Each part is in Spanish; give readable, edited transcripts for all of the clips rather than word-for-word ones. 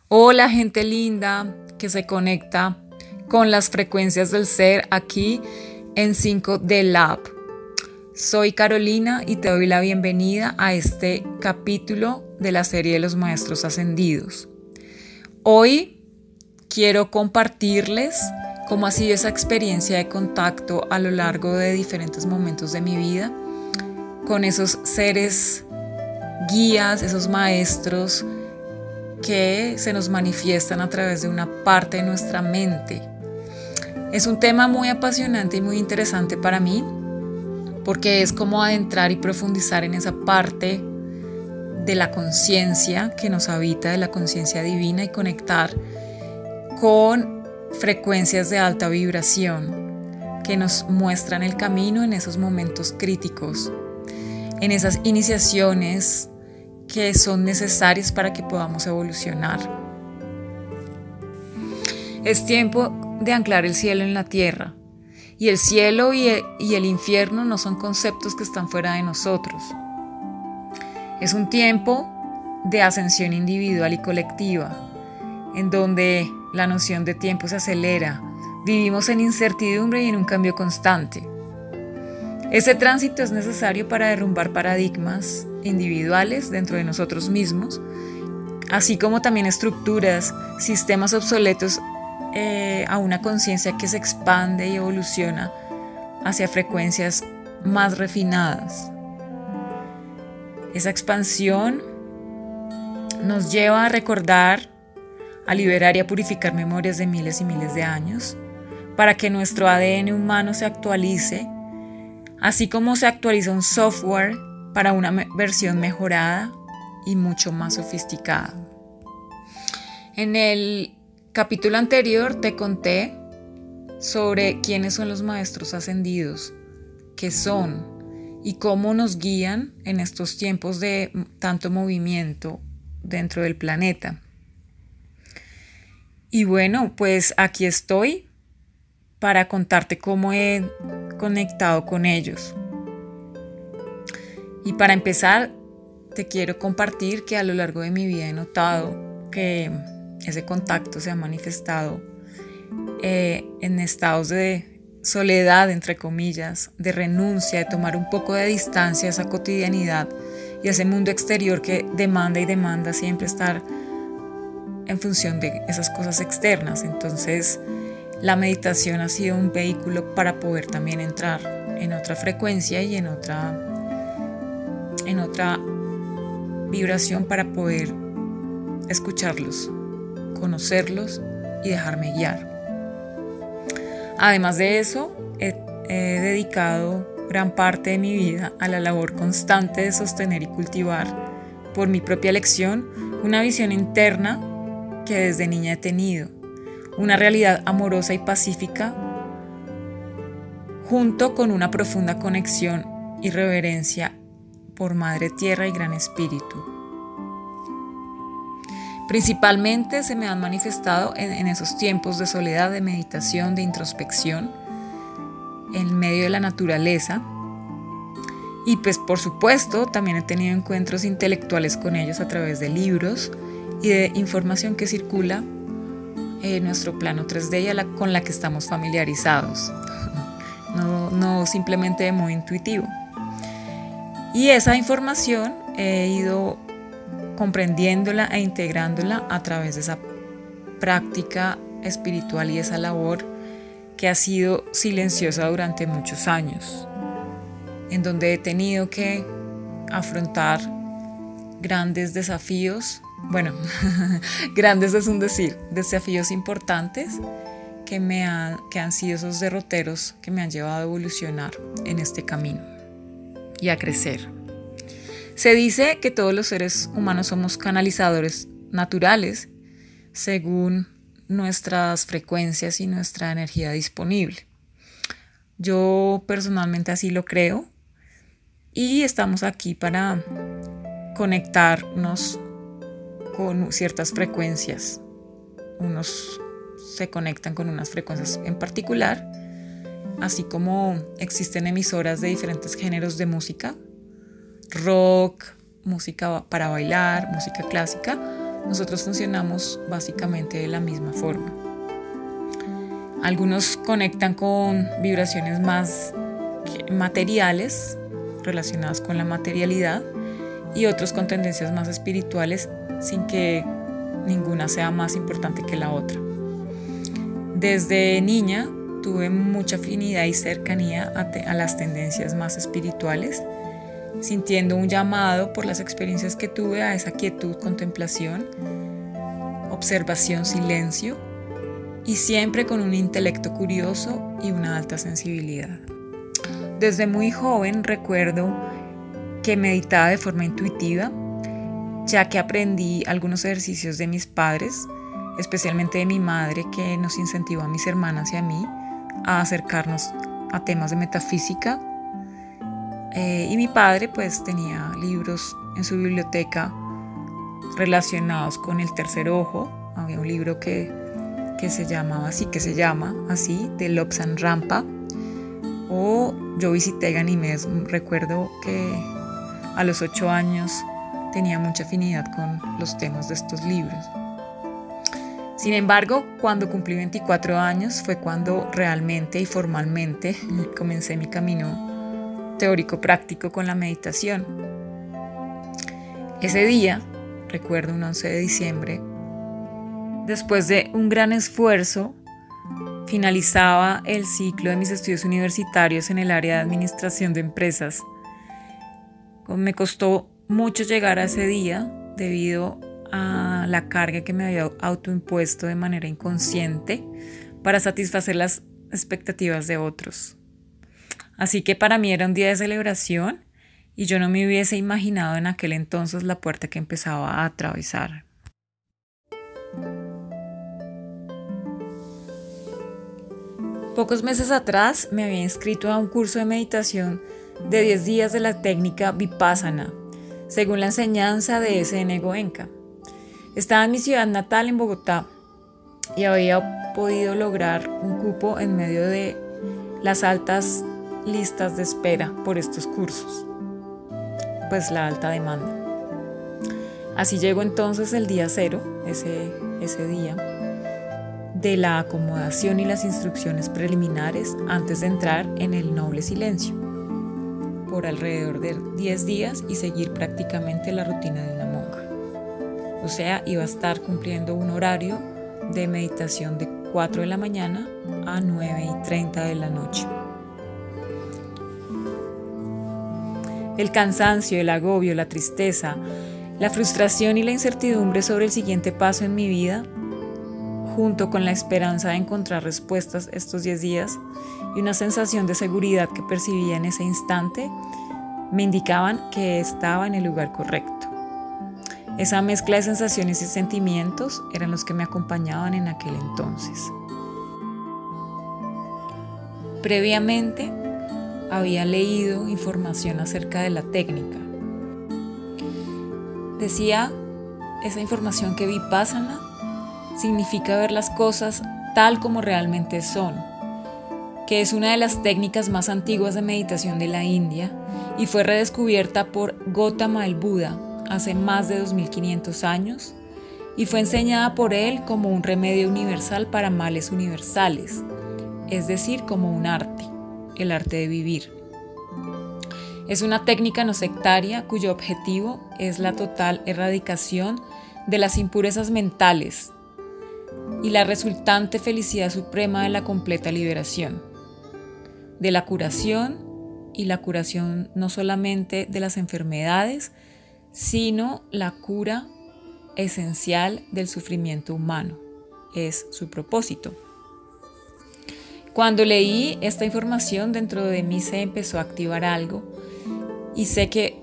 Hola gente linda que se conecta con las frecuencias del ser aquí en 5D Lab. Soy Carolina y te doy la bienvenida a este capítulo de la serie de los maestros ascendidos. Hoy quiero compartirles cómo ha sido esa experiencia de contacto a lo largo de diferentes momentos de mi vida con esos seres guías, esos maestros que se nos manifiestan a través de una parte de nuestra mente. Es un tema muy apasionante y muy interesante para mí porque es como adentrar y profundizar en esa parte de la conciencia que nos habita, de la conciencia divina, y conectar con frecuencias de alta vibración que nos muestran el camino en esos momentos críticos, en esas iniciaciones que son necesarias para que podamos evolucionar. Es tiempo de anclar el cielo en la tierra, y el cielo y el infierno no son conceptos que están fuera de nosotros. Es un tiempo de ascensión individual y colectiva, en donde la noción de tiempo se acelera, vivimos en incertidumbre y en un cambio constante. Ese tránsito es necesario para derrumbar paradigmas individuales dentro de nosotros mismos, así como también estructuras, sistemas obsoletos, a una conciencia que se expande y evoluciona hacia frecuencias más refinadas. Esa expansión nos lleva a recordar, a liberar y a purificar memorias de miles y miles de años, para que nuestro ADN humano se actualice, así como se actualiza un software para una versión mejorada y mucho más sofisticada. En el capítulo anterior te conté sobre quiénes son los maestros ascendidos, qué son y cómo nos guían en estos tiempos de tanto movimiento dentro del planeta. Y bueno, pues aquí estoy para contarte cómo he conectado con ellos. Y para empezar, te quiero compartir que a lo largo de mi vida he notado que ese contacto se ha manifestado en estados de soledad, entre comillas, de renuncia, de tomar un poco de distancia a esa cotidianidad y a ese mundo exterior que demanda y demanda siempre estar en función de esas cosas externas. Entonces, la meditación ha sido un vehículo para poder también entrar en otra frecuencia y en otra vibración, para poder escucharlos, conocerlos y dejarme guiar. Además de eso, he dedicado gran parte de mi vida a la labor constante de sostener y cultivar, por mi propia elección, una visión interna que desde niña he tenido, una realidad amorosa y pacífica, junto con una profunda conexión y reverencia por Madre Tierra y Gran Espíritu. Principalmente se me han manifestado en esos tiempos de soledad, de meditación, de introspección, en medio de la naturaleza. Y pues por supuesto también he tenido encuentros intelectuales con ellos a través de libros y de información que circula en nuestro plano 3D con la que estamos familiarizados, no simplemente de modo intuitivo. Y esa información he ido comprendiéndola e integrándola a través de esa práctica espiritual y esa labor que ha sido silenciosa durante muchos años, en donde he tenido que afrontar grandes desafíos, grandes es un decir, desafíos importantes que han sido esos derroteros que me han llevado a evolucionar en este camino y a crecer. Se dice que todos los seres humanos somos canalizadores naturales según nuestras frecuencias y nuestra energía disponible. Yo personalmente así lo creo, y estamos aquí para conectarnos con ciertas frecuencias. Unos se conectan con unas frecuencias en particular, así como existen emisoras de diferentes géneros de música, rock, música para bailar, música clásica. nosotros funcionamos básicamente de la misma forma. Algunos conectan con vibraciones más materiales, relacionadas con la materialidad, y otros con tendencias más espirituales, sin que ninguna sea más importante que la otra. Desde niña tuve mucha afinidad y cercanía a las tendencias más espirituales, sintiendo un llamado por las experiencias que tuve a esa quietud, contemplación, observación, silencio, y siempre con un intelecto curioso y una alta sensibilidad. Desde muy joven recuerdo que meditaba de forma intuitiva, ya que aprendí algunos ejercicios de mis padres, especialmente de mi madre, que nos incentivó a mis hermanas y a mí a acercarnos a temas de metafísica. Y mi padre pues tenía libros en su biblioteca relacionados con el tercer ojo. Había un libro que se llama así, de Lobsang Rampa, o Yo visité Ganímedes. Recuerdo que a los 8 años tenía mucha afinidad con los temas de estos libros. Sin embargo, cuando cumplí 24 años fue cuando realmente y formalmente comencé mi camino teórico-práctico con la meditación. Ese día, recuerdo un 11 de diciembre, después de un gran esfuerzo, finalizaba el ciclo de mis estudios universitarios en el área de administración de empresas. Me costó mucho llegar a ese día debido a la carga que me había autoimpuesto de manera inconsciente para satisfacer las expectativas de otros. Así que para mí era un día de celebración y yo no me hubiese imaginado en aquel entonces la puerta que empezaba a atravesar. Pocos meses atrás me había inscrito a un curso de meditación de 10 días de la técnica Vipassana, según la enseñanza de S.N. Goenka. Estaba en mi ciudad natal, en Bogotá, y había podido lograr un cupo en medio de las altas listas de espera por estos cursos, pues la alta demanda. Así llegó entonces el día cero, ese día, de la acomodación y las instrucciones preliminares antes de entrar en el noble silencio, por alrededor de 10 días y seguir prácticamente la rutina de una monja. O sea, iba a estar cumpliendo un horario de meditación de 4 de la mañana a 9:30 de la noche. El cansancio, el agobio, la tristeza, la frustración y la incertidumbre sobre el siguiente paso en mi vida, junto con la esperanza de encontrar respuestas estos 10 días y una sensación de seguridad que percibía en ese instante, me indicaban que estaba en el lugar correcto. Esa mezcla de sensaciones y sentimientos eran los que me acompañaban en aquel entonces. Previamente había leído información acerca de la técnica. Decía esa información que Vipassana significa ver las cosas tal como realmente son, que es una de las técnicas más antiguas de meditación de la India y fue redescubierta por Gautama el Buda hace más de 2500 años y fue enseñada por él como un remedio universal para males universales, es decir, como un arte, el arte de vivir. Es una técnica no sectaria cuyo objetivo es la total erradicación de las impurezas mentales y la resultante felicidad suprema de la completa liberación, de la curación, y la curación no solamente de las enfermedades, sino la cura esencial del sufrimiento humano. Es su propósito. Cuando leí esta información, dentro de mí se empezó a activar algo y sé que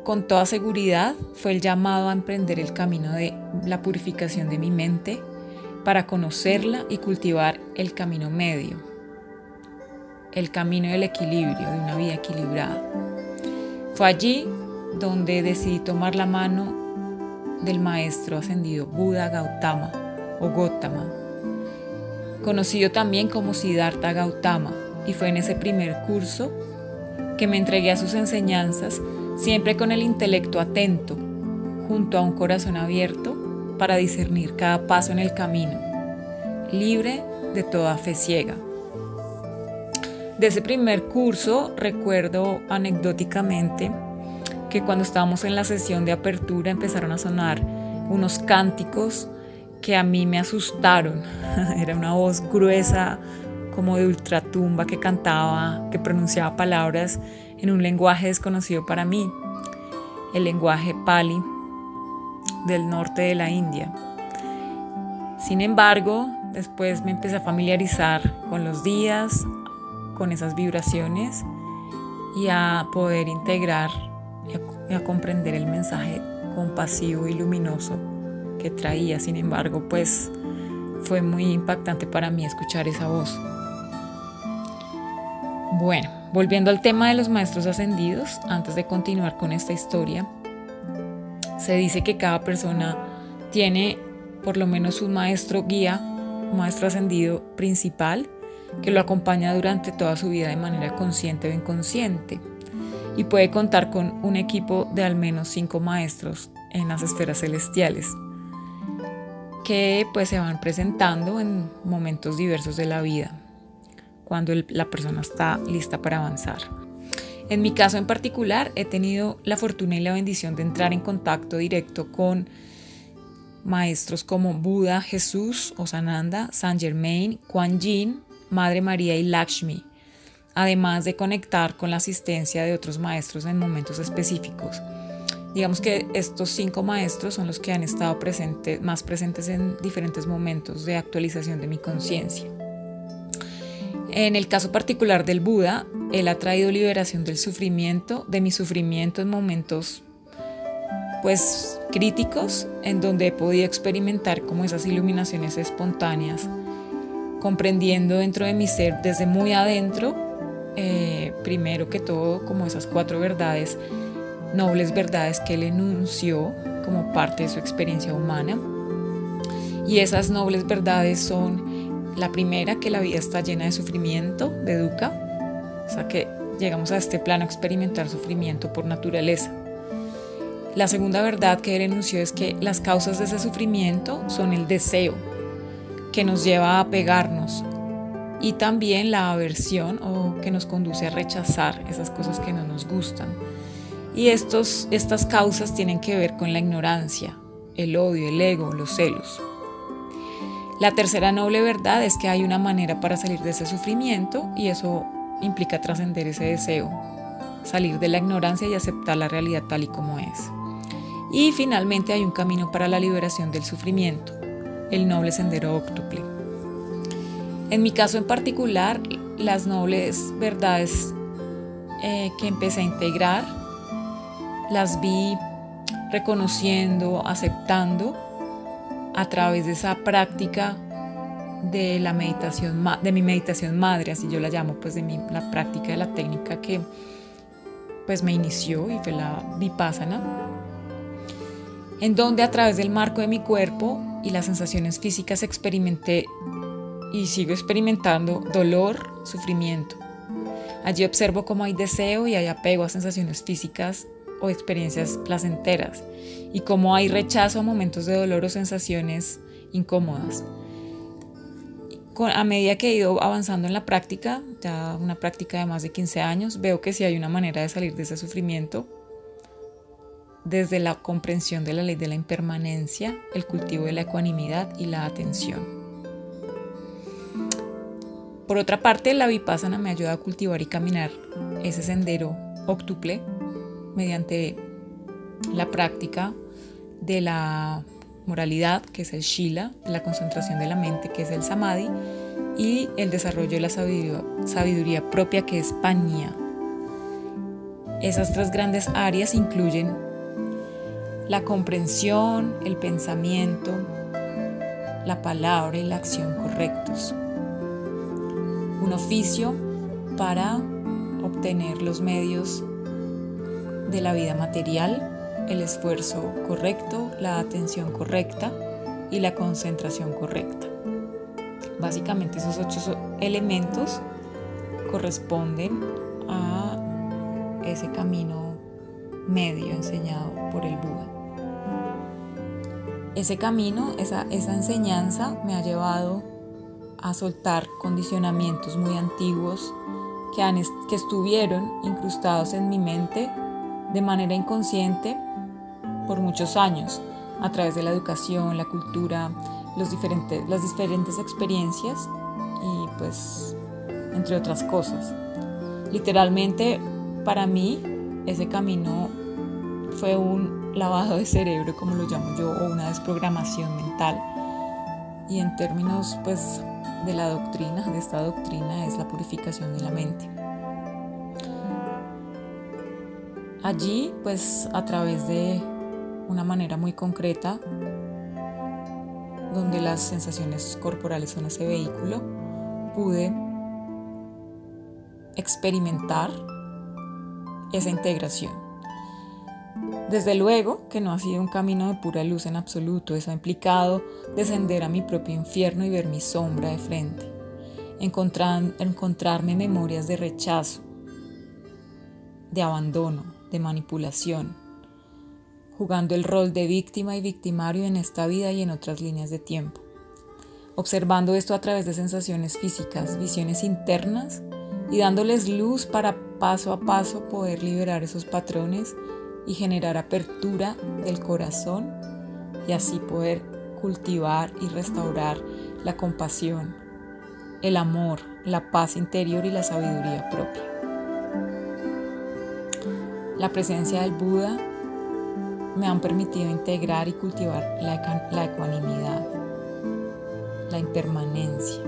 con toda seguridad fue el llamado a emprender el camino de la purificación de mi mente para conocerla y cultivar el camino medio, el camino del equilibrio, de una vida equilibrada. Fue allí donde decidí tomar la mano del maestro ascendido Buda Gautama o Gotama, conocido también como Siddhartha Gautama, y fue en ese primer curso que me entregué a sus enseñanzas, siempre con el intelecto atento, junto a un corazón abierto, para discernir cada paso en el camino, libre de toda fe ciega. De ese primer curso recuerdo anecdóticamente que cuando estábamos en la sesión de apertura empezaron a sonar unos cánticos que a mí me asustaron. Era una voz gruesa como de ultratumba que cantaba, que pronunciaba palabras en un lenguaje desconocido para mí, el lenguaje Pali del norte de la India. Sin embargo, después me empecé a familiarizar con los días, con esas vibraciones y a poder integrar y a comprender el mensaje compasivo y luminoso que traía. Sin embargo, pues fue muy impactante para mí escuchar esa voz. Bueno, volviendo al tema de los maestros ascendidos, antes de continuar con esta historia, se dice que cada persona tiene por lo menos un maestro guía, un maestro ascendido principal, que lo acompaña durante toda su vida de manera consciente o inconsciente, y puede contar con un equipo de al menos 5 maestros en las esferas celestiales, que pues se van presentando en momentos diversos de la vida, cuando la persona está lista para avanzar. En mi caso en particular, he tenido la fortuna y la bendición de entrar en contacto directo con maestros como Buda, Jesús o Sananda, Saint Germain, Kuan Yin, Madre María y Lakshmi, además de conectar con la asistencia de otros maestros en momentos específicos. Digamos que estos 5 maestros son los que han estado más presentes en diferentes momentos de actualización de mi conciencia. En el caso particular del Buda, él ha traído liberación del sufrimiento, de mi sufrimiento en momentos pues críticos, en donde he podido experimentar como esas iluminaciones espontáneas, comprendiendo dentro de mi ser desde muy adentro, primero que todo como esas 4 verdades, nobles verdades que él enunció como parte de su experiencia humana. Y esas nobles verdades son la primera, que la vida está llena de sufrimiento, de dukkha, o sea que llegamos a este plano a experimentar sufrimiento por naturaleza. La segunda verdad que él enunció es que las causas de ese sufrimiento son el deseo, que nos lleva a pegarnos, y también la aversión, o que nos conduce a rechazar esas cosas que no nos gustan. Y estas causas tienen que ver con la ignorancia, el odio, el ego, los celos. La tercera noble verdad es que hay una manera para salir de ese sufrimiento, y eso implica trascender ese deseo, salir de la ignorancia y aceptar la realidad tal y como es. Y finalmente hay un camino para la liberación del sufrimiento, el noble sendero óctuple. En mi caso en particular, las nobles verdades que empecé a integrar, las vi reconociendo, aceptando a través de esa práctica de la meditación, de mi meditación madre, así yo la llamo, pues de la práctica de la técnica que pues me inició, y fue la Vipassana, en donde a través del marco de mi cuerpo y las sensaciones físicas experimenté y sigo experimentando dolor, sufrimiento. Allí observo cómo hay deseo y hay apego a sensaciones físicas o experiencias placenteras, y cómo hay rechazo a momentos de dolor o sensaciones incómodas. A medida que he ido avanzando en la práctica, ya una práctica de más de 15 años, veo que sí hay una manera de salir de ese sufrimiento desde la comprensión de la ley de la impermanencia, el cultivo de la ecuanimidad y la atención. Por otra parte, la Vipassana me ayuda a cultivar y caminar ese sendero óctuple mediante la práctica de la moralidad, que es el Shila, de la concentración de la mente, que es el Samadhi, y el desarrollo de la sabiduría propia, que es Paññā. Esas 3 grandes áreas incluyen la comprensión, el pensamiento, la palabra y la acción correctos. Un oficio para obtener los medios de la vida material, el esfuerzo correcto, la atención correcta y la concentración correcta. Básicamente esos 8 elementos corresponden a ese camino medio enseñado por el Buda. Ese camino, esa enseñanza me ha llevado a soltar condicionamientos muy antiguos que estuvieron incrustados en mi mente de manera inconsciente por muchos años, a través de la educación, la cultura, las diferentes experiencias y pues entre otras cosas. Literalmente para mí ese camino fue un lavado de cerebro, como lo llamo yo, o una desprogramación mental. Y en términos pues de la doctrina, de esta doctrina, es la purificación de la mente. Allí pues a través de una manera muy concreta, donde las sensaciones corporales son ese vehículo, pude experimentar esa integración. Desde luego que no ha sido un camino de pura luz en absoluto. Eso ha implicado descender a mi propio infierno y ver mi sombra de frente, encontrarme memorias de rechazo, de abandono, de manipulación, jugando el rol de víctima y victimario en esta vida y en otras líneas de tiempo. Observando esto a través de sensaciones físicas, visiones internas y dándoles luz para paso a paso poder liberar esos patrones y generar apertura del corazón y así poder cultivar y restaurar la compasión, el amor, la paz interior y la sabiduría propia. La presencia del Buda me han permitido integrar y cultivar la ecuanimidad, la impermanencia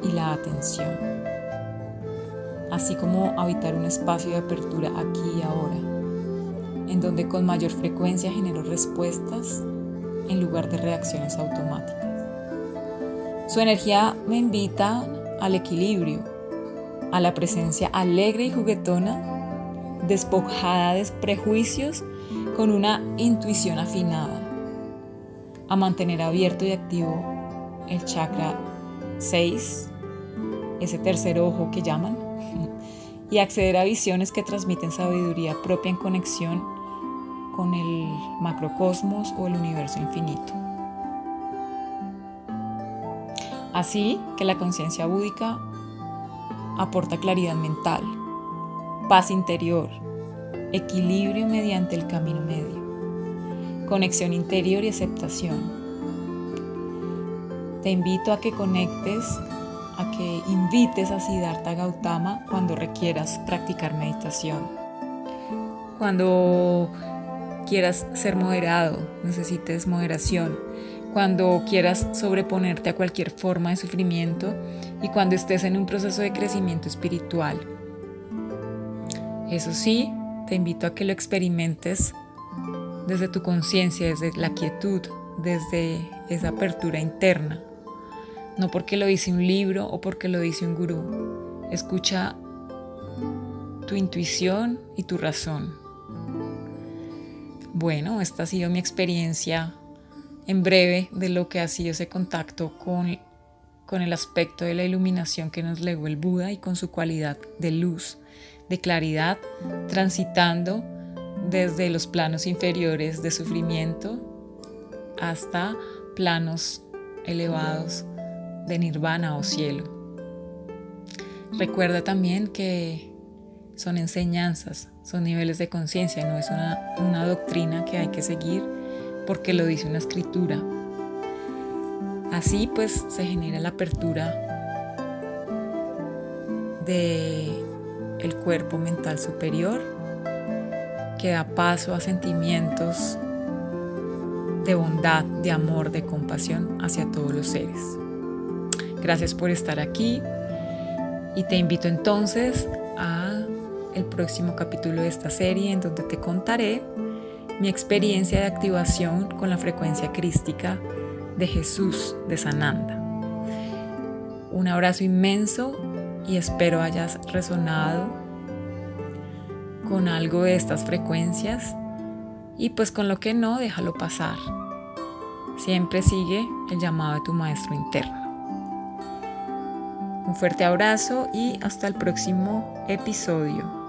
y la atención, así como habitar un espacio de apertura aquí y ahora, en donde con mayor frecuencia genero respuestas en lugar de reacciones automáticas. Su energía me invita al equilibrio, a la presencia alegre y juguetona, despojada de prejuicios, con una intuición afinada, a mantener abierto y activo el chakra 6, ese tercer ojo que llaman, y acceder a visiones que transmiten sabiduría propia en conexión con el macrocosmos o el universo infinito. Así que la conciencia búdica aporta claridad mental, paz interior, equilibrio mediante el camino medio, conexión interior y aceptación. Te invito a que conectes, a que invites a Siddhartha Gautama cuando requieras practicar meditación. Cuando quieras ser moderado, necesites moderación. Cuando quieras sobreponerte a cualquier forma de sufrimiento y cuando estés en un proceso de crecimiento espiritual. Eso sí, te invito a que lo experimentes desde tu conciencia, desde la quietud, desde esa apertura interna. No porque lo dice un libro o porque lo dice un gurú. Escucha tu intuición y tu razón. Bueno, esta ha sido mi experiencia en breve de lo que ha sido ese contacto con el aspecto de la iluminación que nos legó el Buda y con su cualidad de luz, de claridad, transitando desde los planos inferiores de sufrimiento hasta planos elevados de nirvana o cielo. Recuerda también que son enseñanzas, son niveles de conciencia, no es una doctrina que hay que seguir porque lo dice una escritura. Así pues se genera la apertura del cuerpo mental superior que da paso a sentimientos de bondad, de amor, de compasión hacia todos los seres. Gracias por estar aquí y te invito entonces a el próximo capítulo de esta serie en donde te contaré mi experiencia de activación con la frecuencia crística de Jesús de Sananda. Un abrazo inmenso y espero hayas resonado con algo de estas frecuencias y pues con lo que no, déjalo pasar. Siempre sigue el llamado de tu maestro interno. Un fuerte abrazo y hasta el próximo episodio.